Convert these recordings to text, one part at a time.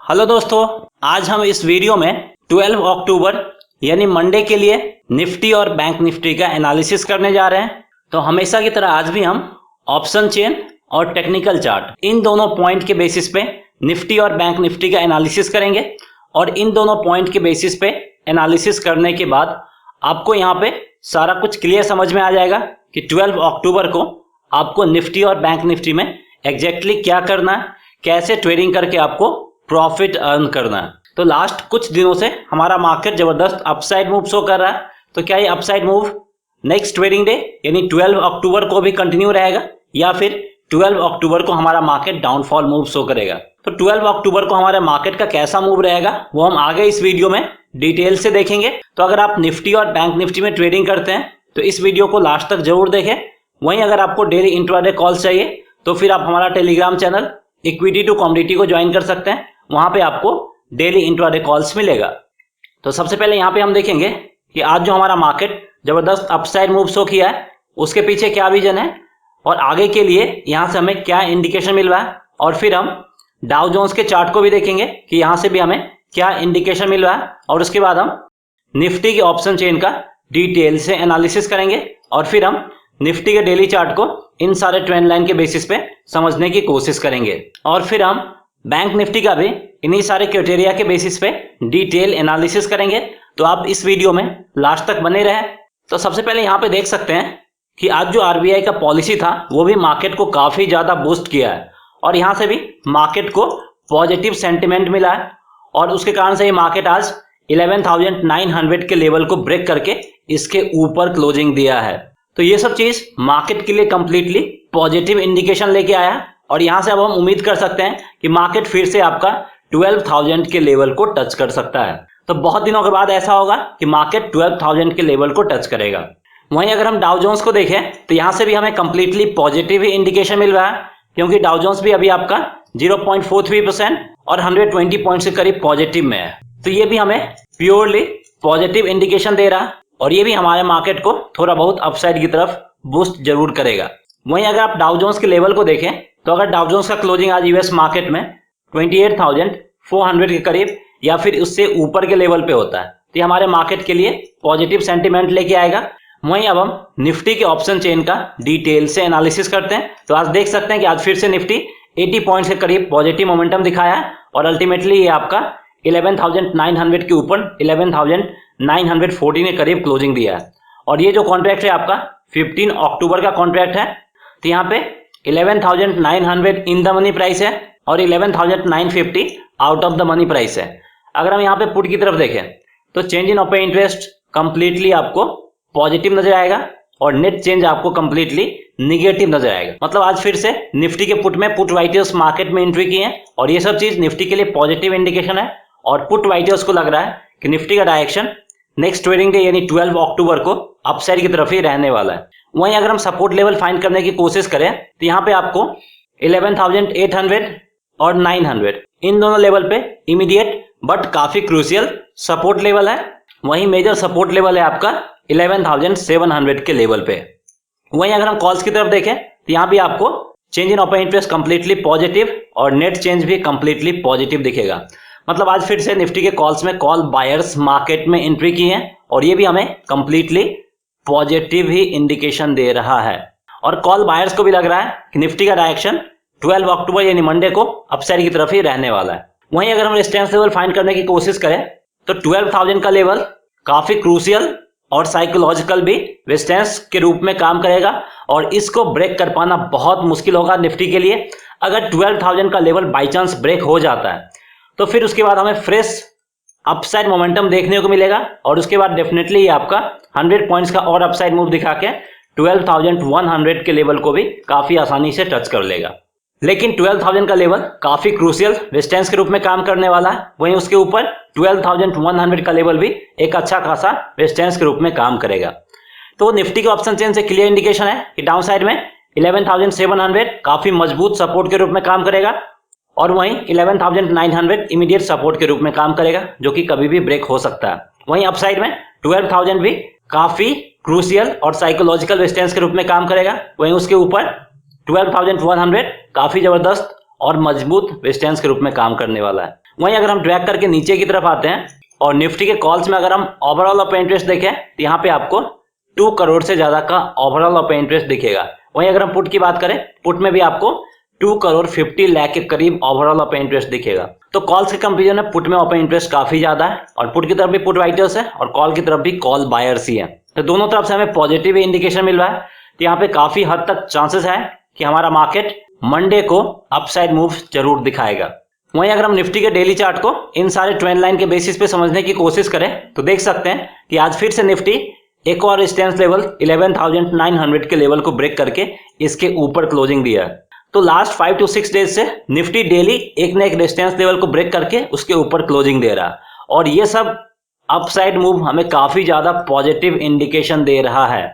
Hello दोस्तों, आज हम इस वीडियो में 12 अक्टूबर यानी मंडे के लिए निफ्टी और बैंक निफ्टी का एनालिसिस करने जा रहे हैं। तो हमेशा की तरह आज भी हम ऑप्शन चेन और टेक्निकल चार्ट इन दोनों पॉइंट के बेसिस पे निफ्टी और बैंक निफ्टी का एनालिसिस करेंगे और इन दोनों पॉइंट के बेसिस पे एनालिसिस करने के बाद आपको यहाँ पे सारा कुछ क्लियर समझ में आ जाएगा कि 12 अक्टूबर को आपको निफ्टी और बैंक निफ्टी में एग्जैक्टली क्या करना है, कैसे ट्रेडिंग करके आपको प्रॉफिट अर्न करना है। तो लास्ट कुछ दिनों से हमारा मार्केट जबरदस्त अपसाइड मूव शो कर रहा है। तो क्या ये upside move next trading day यानी 12 अक्टूबर को भी कंटिन्यू रहेगा या फिर 12 अक्टूबर को हमारा मार्केट डाउनफॉल मूव शो करेगा? तो 12 अक्टूबर को हमारे मार्केट का कैसा मूव रहेगा वो हम आगे इस वीडियो में डिटेल से देखेंगे। तो अगर आप निफ्टी और बैंक निफ्टी में ट्रेडिंग करते हैं तो इस वीडियो को लास्ट तक जरूर देखें। वहीं अगर आपको डेली इंट्राडे कॉल्स चाहिए तो फिर आप हमारा Telegram channel equity to commodity को ज्वाइन कर सकते हैं। वहां पे आपको डेली इंट्राडे कॉल्स मिलेगा। तो सबसे पहले यहाँ पे हम देखेंगे कि आज जो हमारा मार्केट जबरदस्त अपसाइड मूव शो किया है उसके पीछे क्या रीजन है और आगे के लिए यहाँ से हमें क्या इंडिकेशन मिल रहा है। और फिर हम डाउ जोन्स के चार्ट को भी देखेंगे कि यहाँ से भी हमें क्या इंडिकेशन मिल रहा है। और उसके बाद हम निफ्टी के ऑप्शन चेन का डिटेल से एनालिसिस करेंगे और फिर हम निफ्टी के डेली चार्ट को इन सारे ट्रेंड लाइन के बेसिस पे समझने की कोशिश करेंगे। और फिर हम बैंक निफ्टी का भी इन्हीं सारे क्राइटेरिया के बेसिस पे डिटेल एनालिसिस करेंगे। तो आप इस वीडियो में लास्ट तक बने रहे। तो सबसे पहले यहाँ पे देख सकते हैं कि आज जो आरबीआई का पॉलिसी था वो भी मार्केट को काफी ज्यादा बूस्ट किया है और यहाँ से भी मार्केट को पॉजिटिव सेंटिमेंट मिला है और उसके कारण से ये मार्केट आज 11,900 के लेवल को ब्रेक करके इसके ऊपर क्लोजिंग दिया है। तो ये सब चीज मार्केट के लिए कंप्लीटली पॉजिटिव इंडिकेशन लेके आया है और यहां से अब हम उम्मीद कर सकते हैं कि मार्केट फिर से आपका 12,000 के लेवल को टच कर सकता है। तो बहुत दिनों के बाद ऐसा होगा कि मार्केट 12,000 के लेवल को टच करेगा। वहीं अगर हम डाउ जोन्स को देखें तो यहां से भी हमें कंप्लीटली पॉजिटिव ही इंडिकेशन मिल रहा है क्योंकि डाउ जोन्स भी अभी आपका 0.43% और 120 पॉइंट के करीब पॉजिटिव में है। तो ये भी हमें प्योरली पॉजिटिव इंडिकेशन दे रहा है और ये भी हमारे मार्केट को थोड़ा बहुत अपसाइड की तरफ बूस्ट जरूर करेगा। वहीं अगर आप डाउ जोन्स के लेवल को देखें तो अगर डाउ जोन्स का क्लोजिंग आज यूएस मार्केट में 28,400 के करीब या फिर उससे ऊपर के लेवल पे होता है तो ये हमारे मार्केट के लिए पॉजिटिव सेंटीमेंट लेके आएगा। वहीं अब हम निफ्टी के ऑप्शन चेन का डिटेल से एनालिसिस करते हैं। तो आज देख सकते हैं कि आज फिर से निफ्टी 80 पॉइंट्स के करीब पॉजिटिव मोमेंटम दिखाया है और अल्टीमेटली ये आपका 11,900 के ऊपर 11,914 के करीब क्लोजिंग दिया है। और ये जो कॉन्ट्रैक्ट है आपका 15 अक्टूबर का कॉन्ट्रैक्ट है। तो यहाँ पे 11,900 इन द मनी प्राइस है और 11,950 out of the money price है। अगर हम यहाँ पे पुट की तरफ देखें तो change in open interest completely आपको पॉजिटिव नजर आएगा और नेट चेंज आपको कंप्लीटली निगेटिव नजर आएगा। मतलब आज फिर से निफ्टी के पुट में पुट राइटर्स मार्केट में एंट्री की है और ये सब चीज निफ्टी के लिए पॉजिटिव इंडिकेशन है और पुट राइटर्स को लग रहा है कि निफ्टी का डायरेक्शन नेक्स्ट ट्रेडिंग डे यानी 12 अक्टूबर को अपसाइड की तरफ ही रहने वाला है। वहीं अगर हम सपोर्ट लेवल फाइंड करने की कोशिश करें तो यहाँ पे आपको 11,800 और 900 इन दोनों लेवल पे इमीडिएट बट काफी क्रूशियल सपोर्ट लेवल है। वहीं मेजर सपोर्ट लेवल है आपका 11,700 के लेवल पे। वहीं अगर हम कॉल्स की तरफ देखें तो यहाँ भी आपको change in open interest completely positive और नेट चेंज भी कंप्लीटली पॉजिटिव दिखेगा। मतलब आज फिर से निफ्टी के कॉल्स में कॉल बायर्स मार्केट में एंट्री की है और ये भी हमें कंप्लीटली पॉजिटिव ही इंडिकेशन दे रहा है। और कॉल बायर्स को भी लग रहा है कि निफ्टी का डायरेक्शन 12 अक्टूबर यानी मंडे को अपसाइड की तरफ ही रहने वाला है। वहीं अगर हम रेजिस्टेंस लेवल फाइंड करने की कोशिश करें तो 12,000 का लेवल काफी क्रूशियल और साइकोलॉजिकल भी रेजिस्टेंस के रूप में काम करेगा और इसको ब्रेक कर पाना बहुत मुश्किल होगा निफ्टी के लिए। अगर 12,000 का लेवल बाई चांस ब्रेक हो जाता है तो फिर उसके बाद हमें फ्रेश अपसाइड मोमेंटम देखने को मिलेगा और उसके बाद डेफिनेटली ये आपका 100 पॉइंट्स का और अपसाइड मूव दिखा के 12,100 के लेवल को भी काफी आसानी से टच कर लेगा। लेकिन 12,000 का लेवल काफी क्रूशियल रेजिस्टेंस के रूप में काम करने वाला है। वहीं उसके ऊपर 12,100 का लेवल भी एक अच्छा खासा रेजिस्टेंस के रूप में काम करेगा। तो निफ्टी के ऑप्शन चेन से क्लियर इंडिकेशन है कि डाउन साइड में 11,700 काफी मजबूत सपोर्ट के रूप में काम करेगा और वहीं 11,900 इमीडिएट सपोर्ट के रूप में काम करेगा जो कि कभी भी ब्रेक हो सकता है। वहीं अपसाइड में 12,000 भी काफी क्रूशियल और साइकोलॉजिकल रेजिस्टेंस के रूप में काम करेगा। वहीं उसके ऊपर 12,100 काफी जबरदस्त और मजबूत रेजिस्टेंस के रूप में काम करने वाला है। वहीं अगर हम ड्रैग करके नीचे की तरफ आते हैं और निफ्टी के कॉल्स में अगर हम ओवरऑल ओपन इंटरेस्ट देखें तो यहाँ पे आपको 2 करोड़ से ज्यादा का ओवरऑल ओपन इंटरेस्ट दिखेगा। वहीं अगर हम पुट की बात करें, पुट में भी आपको 2 करोड़ 50 लाख के करीब ओवरऑल ओपन इंटरेस्ट दिखेगा। तो कॉल्स के कंपेरिजन में पुट में ओपन इंटरेस्ट काफी ज्यादा है और पुट की तरफ भी पुट राइटर्स है और कॉल की तरफ भी कॉल बायर्स ही है। तो दोनों तरफ से हमें पॉजिटिव इंडिकेशन मिल रहा है। तो यहाँ पे काफी हद तक चांसेस है कि हमारा मार्केट मंडे को अपसाइड मूव जरूर दिखाएगा। वहीं अगर हम निफ्टी के डेली चार्ट को इन सारे ट्रेंड लाइन के बेसिस पे समझने की कोशिश करें तो देख सकते हैं कि आज फिर से निफ्टी एक और रेजिस्टेंस लेवल 11,900 के लेवल को ब्रेक करके इसके ऊपर क्लोजिंग दिया है। तो लास्ट 5 to 6 डेज से निफ्टी डेली एक ना एक रेजिस्टेंस लेवल को ब्रेक करके उसके ऊपर क्लोजिंग दे रहा है और ये सब अपसाइड मूव हमें काफी ज्यादा पॉजिटिव इंडिकेशन दे रहा है।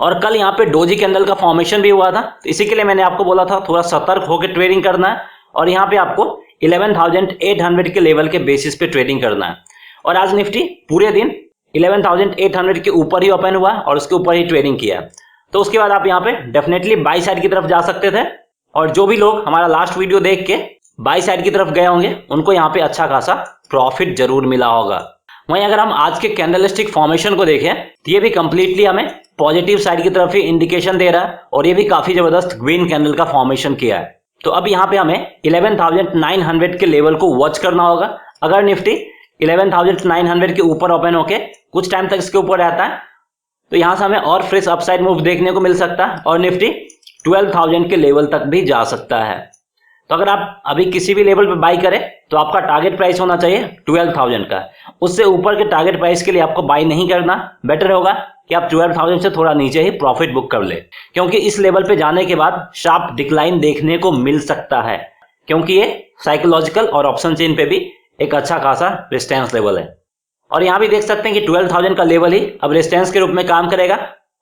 और कल यहाँ पे डोजी कैंडल का फॉर्मेशन भी हुआ था, तो इसी के लिए मैंने आपको बोला था थोड़ा सतर्क होकर ट्रेडिंग करना है और यहाँ पे आपको 11,800 के लेवल के बेसिस पे ट्रेडिंग करना है। और आज निफ्टी पूरे दिन 11,800 के ऊपर ही ओपन हुआ और उसके ऊपर ही ट्रेडिंग किया। तो उसके बाद आप यहाँ पे डेफिनेटली बाई साइड की तरफ जा सकते थे और जो भी लोग हमारा लास्ट वीडियो देख के बाई साइड की तरफ गए होंगे उनको यहाँ पे अच्छा खासा प्रॉफिट जरूर मिला होगा। वहीं अगर हम आज के कैंडलस्टिक फॉर्मेशन को देखें तो ये भी कंप्लीटली हमें पॉजिटिव साइड की तरफ ही इंडिकेशन दे रहा है और ये भी काफी जबरदस्त ग्रीन कैंडल का फॉर्मेशन किया है। तो अब यहाँ पे हमें 11,900 के लेवल को वॉच करना होगा। अगर निफ्टी 11,900 के ऊपर ओपन होके कुछ टाइम तक इसके ऊपर रहता है तो यहाँ से हमें और फ्रेश अपसाइड मूव देखने को मिल सकता है और निफ्टी 12,000 के लेवल तक भी जा सकता है। तो अगर आप अभी किसी भी लेवल पे बाई करें तो आपका टारगेट प्राइस होना चाहिए 12,000 का। उससे ऊपर के टारगेट प्राइस के लिए आपको बाई नहीं करना, बेटर होगा कि आप 12,000 से थोड़ा नीचे ही प्रॉफिट बुक कर ले, क्योंकि इस लेवल पे जाने के बाद शार्प डिक्लाइन देखने को मिल सकता है, क्योंकि ये साइकोलॉजिकल और ऑप्शन चेन पे भी एक अच्छा खासा रेजिस्टेंस लेवल है। और यहाँ भी देख सकते हैं कि 12,000 का लेवल ही अब रेजिस्टेंस के रूप में काम करेगा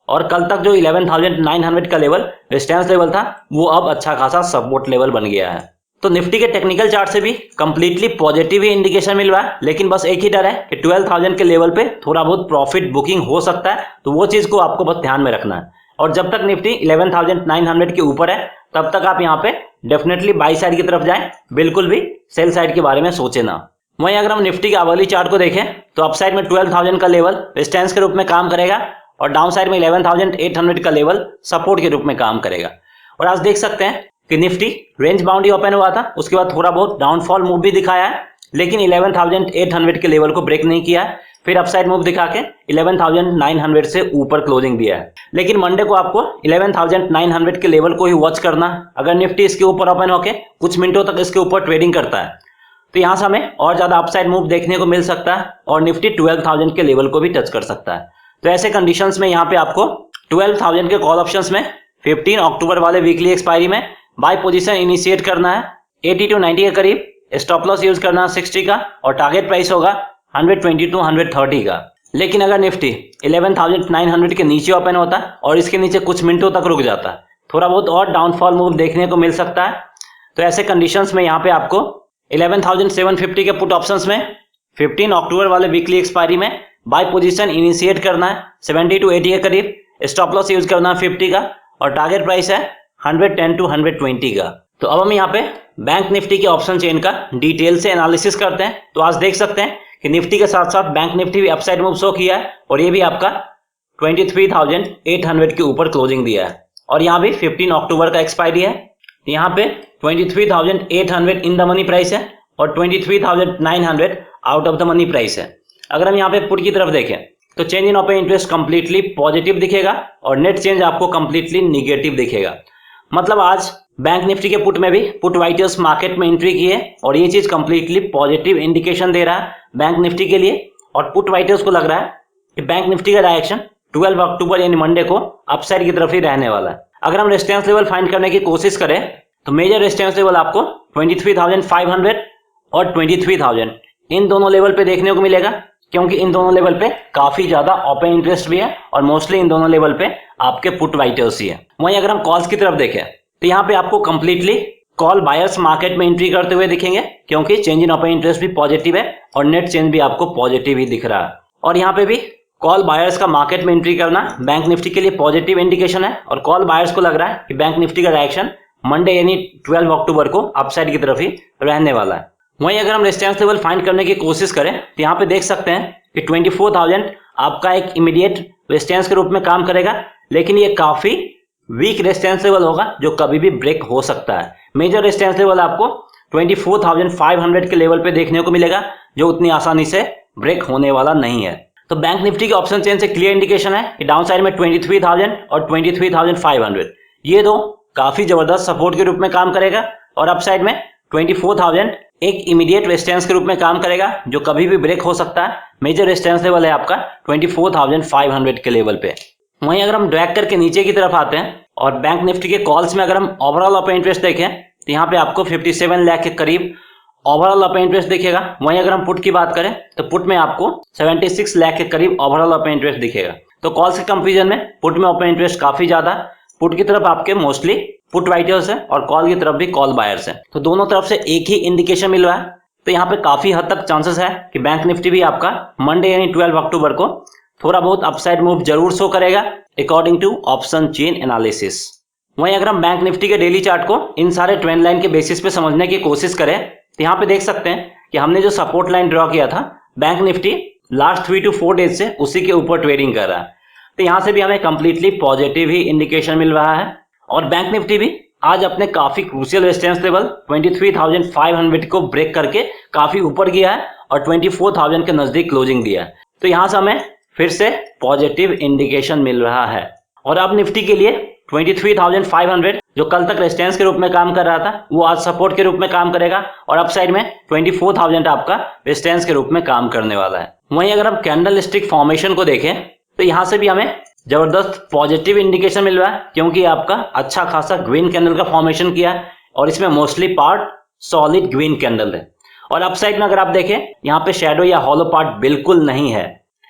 और कल तक जो 11,900 का लेवल रेजिस्टेंस लेवल था वो अब अच्छा खासा सपोर्ट लेवल बन गया है। तो निफ्टी के टेक्निकल चार्ट से भी कंप्लीटली पॉजिटिव ही इंडिकेशन मिल रहा है, लेकिन बस एक ही डर है कि 12,000 के लेवल पे थोड़ा बहुत प्रॉफिट बुकिंग हो सकता है, तो वो चीज को आपको बस ध्यान में रखना है। और जब तक निफ्टी 11,900 के ऊपर है तब तक आप यहाँ पे डेफिनेटली बाई साइड की तरफ जाएं, बिल्कुल भी सेल साइड के बारे में सोचे ना। वहीं अगर हम निफ्टी के आवली चार्ट को देखें तो अपसाइड में 12,000 का लेवल रेजिस्टेंस के रूप में काम करेगा और डाउन साइड में 11,800 का लेवल सपोर्ट के रूप में काम करेगा। और आज देख सकते हैं कि निफ्टी रेंज बाउंड ही ओपन हुआ था, उसके बाद थोड़ा बहुत डाउनफॉल मूव भी दिखाया है, लेकिन 11,800 के लेवल को ब्रेक नहीं किया है, फिर अपसाइड मूव दिखा के 11,900 से ऊपर क्लोजिंग दिया है। लेकिन मंडे को आपको 11,900 के लेवल को ही वॉच करना है। अगर निफ्टी इसके ऊपर ओपन होके कुछ मिनटों तक इसके ऊपर ट्रेडिंग करता है तो यहां से हमें और ज्यादा अपसाइड मूव देखने को मिल सकता है और निफ्टी 12,000 के लेवल को भी टच कर सकता है। तो ऐसे कंडीशंस में यहाँ पे आपको 12,000 के कॉल ऑप्शंस में 15 अक्टूबर वाले वीकली एक्सपायरी में बाय पोजीशन इनिशिएट करना है 80 to 90 के करीब, स्टॉप लॉस यूज करना है 60 का और टारगेट प्राइस होगा 120 to 130 का। लेकिन अगर निफ्टी 11,900 के नीचे ओपन होता है और इसके नीचे कुछ मिनटों तक रुक जाता है, थोड़ा बहुत और डाउनफॉल मूव देखने को मिल सकता है। तो ऐसे कंडीशंस में यहाँ पे आपको 11,750 के पुट ऑप्शंस में 15 अक्टूबर वाले वीकली एक्सपायरी में बाय पोजीशन इनिशिएट करना है 70 to 80 के करीब, स्टॉप लॉस यूज करना है 50 का और टारगेट प्राइस है 110 to 120 का। तो अब हम यहाँ पे बैंक निफ्टी के ऑप्शन चेन का डिटेल से एनालिसिस करते हैं। तो आज देख सकते हैं कि निफ्टी के साथ साथ बैंक निफ्टी भी अपसाइड मूव शो किया है और ये भी आपका 23,800 के ऊपर क्लोजिंग दिया है और यहाँ भी 15 अक्टूबर का एक्सपायरी है। यहाँ पे 23,800 इन द मनी प्राइस है और 23,900 out of the money price है। अगर हम यहाँ पे पुट की तरफ देखें तो change in open interest completely positive दिखेगा और नेट चेंज आपको कंप्लीटली निगेटिव दिखेगा। मतलब आज बैंक निफ्टी के पुट में भी पुट राइटर्स मार्केट में एंट्री की है और ये चीज कंप्लीटली पॉजिटिव इंडिकेशन दे रहा है बैंक निफ्टी के लिए। और पुट राइटर्स को लग रहा है कि बैंक निफ्टी का डायरेक्शन 12 अक्टूबर यानी मंडे को अपसाइड की तरफ ही रहने वाला है। अगर हम रेजिस्टेंस लेवल फाइंड करने की कोशिश करें तो मेजर रेजिस्टेंस लेवल आपको 23,500 और 23,000 इन दोनों लेवल पे देखने को मिलेगा, क्योंकि इन दोनों लेवल पे काफी ज्यादा ओपन इंटरेस्ट भी है और मोस्टली इन दोनों लेवल पे आपके पुट राइटर्स ही है। वहीं अगर हम कॉल्स की तरफ देखें तो यहाँ पे आपको कंप्लीटली कॉल बायर्स मार्केट में एंट्री करते हुए दिखेंगे, क्योंकि चेंज इन ओपन इंटरेस्ट भी पॉजिटिव है और नेट चेंज भी आपको पॉजिटिव ही दिख रहा है। और यहाँ पे भी कॉल बायर्स का मार्केट में एंट्री करना बैंक निफ्टी के लिए पॉजिटिव इंडिकेशन है और कॉल बायर्स को लग रहा है कि बैंक निफ्टी का डायरेक्शन मंडे यानी 12 अक्टूबर को अपसाइड की तरफ ही रहने वाला है। वहीं अगर हम रेजिस्टेंस लेवल फाइंड करने की कोशिश करें तो यहाँ पे देख सकते हैं कि 24,000 आपका एक इमीडिएट रेजिस्टेंस के रूप में काम करेगा, लेकिन ये काफी वीक रेजिस्टेंस लेवल होगा जो कभी भी ब्रेक हो सकता है। मेजर रेजिस्टेंस लेवल आपको 24,500 के लेवल पे देखने को मिलेगा, जो उतनी आसानी से ब्रेक होने वाला नहीं है। तो बैंक निफ्टी के ऑप्शन चेन से क्लियर इंडिकेशन है कि डाउन साइड में 23,000 और 23,500 ये दो काफी जबरदस्त सपोर्ट के रूप में काम करेगा, और अप साइड में 24,000 एक इमीडिएट रेजिस्टेंस के रूप में काम करेगा जो कभी भी ब्रेक हो सकता है। मेजर रेजिस्टेंस लेवल है आपका 24,500 के लेवल पे। वहीं अगर हम ड्रैग करके नीचे की तरफ आते हैं और बैंक निफ्टी के कॉल्स में अगर हम ओवरऑल ओपन इंटरेस्ट देखें तो यहाँ पे आपको 57 लाख के करीब ओवरऑल ओपन इंटरेस्ट दिखेगा। वहीं अगर हम पुट की बात करें तो पुट में आपको 76 लाख के करीब ओवरऑल ओपन इंटरेस्ट दिखेगा। तो कॉल्स के कंपेरिजन में पुट में ओपन इंटरेस्ट काफी ज्यादा, पुट की तरफ आपके मोस्टली पुट राइटर्स है और कॉल की तरफ भी कॉल बायर्स है। तो दोनों तरफ से एक ही इंडिकेशन मिल रहा है। तो यहाँ पे काफी हद तक चांसेस है कि बैंक निफ्टी भी आपका मंडे यानी 12 अक्टूबर को थोड़ा बहुत अपसाइड मूव जरूर शो करेगा according to option chain analysis. वहीं अगर हम बैंक निफ्टी के डेली चार्ट को इन सारे ट्रेंड लाइन के बेसिस पे समझने की कोशिश करें तो यहाँ पे देख सकते हैं कि हमने जो सपोर्ट लाइन ड्रॉ किया था, bank Nifty last 3 to 4 days से उसी के ऊपर ट्रेडिंग कर रहा है। तो यहाँ से भी हमें कंप्लीटली पॉजिटिव ही इंडिकेशन मिल रहा है, और बैंक निफ्टी भी आज अपने काफी क्रूशियल रेजिस्टेंस लेवल 23,500 को ब्रेक करके काफी ऊपर गया है और 24,000 के नजदीक क्लोजिंग दिया है। तो यहाँ से हमें फिर से पॉजिटिव इंडिकेशन मिल रहा है। और अब निफ्टी के लिए 23,500 जो कल तक रेजिस्टेंस के रूप में काम कर रहा था वो आज सपोर्ट के रूप में काम करेगा, और अपसाइड में 24,000 आपका रेजिस्टेंस के रूप में काम करने वाला है। वहीं अगर हम कैंडल स्टिक फॉर्मेशन को देखें तो यहाँ से भी हमें जबरदस्त पॉजिटिव इंडिकेशन मिल रहा है, क्योंकि आपका अच्छा खासा ग्रीन कैंडल का फॉर्मेशन किया है और इसमें mostly part solid green candle है। और अपसाइड में अगर आप देखें यहाँ पे शैडो या हॉलो पार्ट बिल्कुल नहीं है।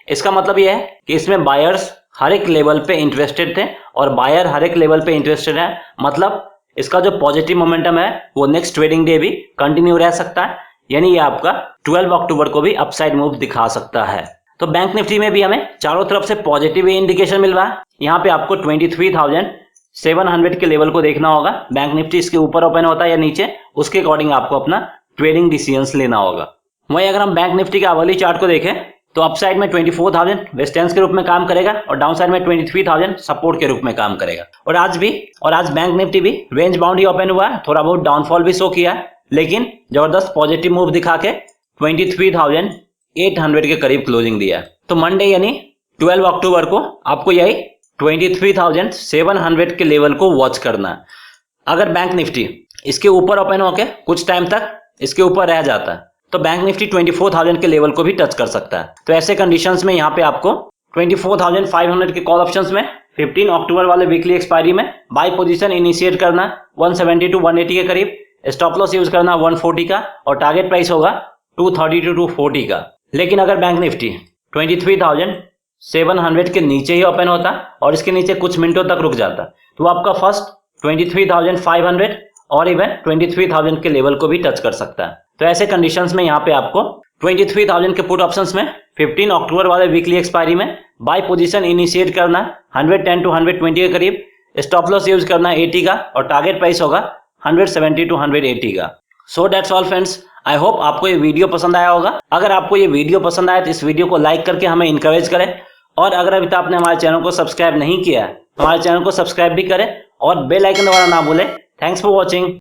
इसका मतलब यह है कि इसमें बायर्स हर एक लेवल पे इंटरेस्टेड थे और बायर हर एक लेवल पे इंटरेस्टेड है, मतलब इसका जो पॉजिटिव मोमेंटम है वो नेक्स्ट ट्रेडिंग डे भी कंटिन्यू रह सकता है, यानी ये आपका 12 अक्टूबर को भी अपसाइड मूव दिखा सकता है। तो बैंक निफ्टी में भी हमें चारों तरफ से पॉजिटिव इंडिकेशन मिल रहा है। यहाँ पे आपको 23,700 के लेवल को देखना होगा। बैंक निफ्टी इसके ऊपर ओपन होता है या नीचे, उसके अकॉर्डिंग आपको अपना ट्रेडिंग डिसीजंस लेना होगा। वहीं अगर हम बैंक निफ्टी के आवली चार्ट को देखें तो अपसाइड में 24,000 रेजिस्टेंस के रूप में काम करेगा और डाउन साइड में 23,000 सपोर्ट के रूप में काम करेगा। और आज बैंक निफ्टी भी रेंज बाउंड ही ओपन हुआ है, थोड़ा बहुत डाउनफॉल भी शो किया है, लेकिन जबरदस्त पॉजिटिव मूव दिखा के 23,800 के करीब क्लोजिंग दिया है। तो मंडे यानी 12 अक्टूबर को आपको यही 23,700 के लेवल को वॉच करना है। अगर बैंक निफ्टी इसके ऊपर ओपन होके कुछ टाइम तक इसके ऊपर रह जाता है तो बैंक निफ्टी 24,000 के लेवल को भी टच कर सकता है। तो ऐसे कंडीशंस में यहाँ पे आपको 24,500 के कॉल ऑप्शंस में 15 अक्टूबर वाले वीकली एक्सपायरी में बाय पोजीशन इनिशिएट करना 170 to 180 के करीब, स्टॉप लॉस यूज करना 140 का, और टारगेट प्राइस होगा 230 to 240 का। लेकिन अगर बैंक निफ्टी 23,700 के नीचे ही ओपन होता और इसके नीचे कुछ मिनटों तक रुक जाता तो आपका फर्स्ट 23,500 और इवन 23,000 के लेवल को भी टच कर सकता है। तो ऐसे कंडीशंस में यहाँ पे आपको 23,000 के पुट ऑप्शंस में 15 अक्टूबर वाले वीकली एक्सपायरी में बाय पोजीशन इनिशिएट करना 110 to 120 के करीब, स्टॉप लॉस यूज करना 80 का, और टारगेट प्राइस होगा 170 to 180 का। So that's all friends, I hope आपको ये वीडियो पसंद आया होगा। अगर आपको ये वीडियो पसंद आया तो इस वीडियो को लाइक करके हमें इंकरेज करें, और अगर अभी तक आपने हमारे चैनल को सब्सक्राइब नहीं किया है हमारे चैनल को सब्सक्राइब भी करें और बेल आइकन दबाना ना भूलें। Thanks for watching.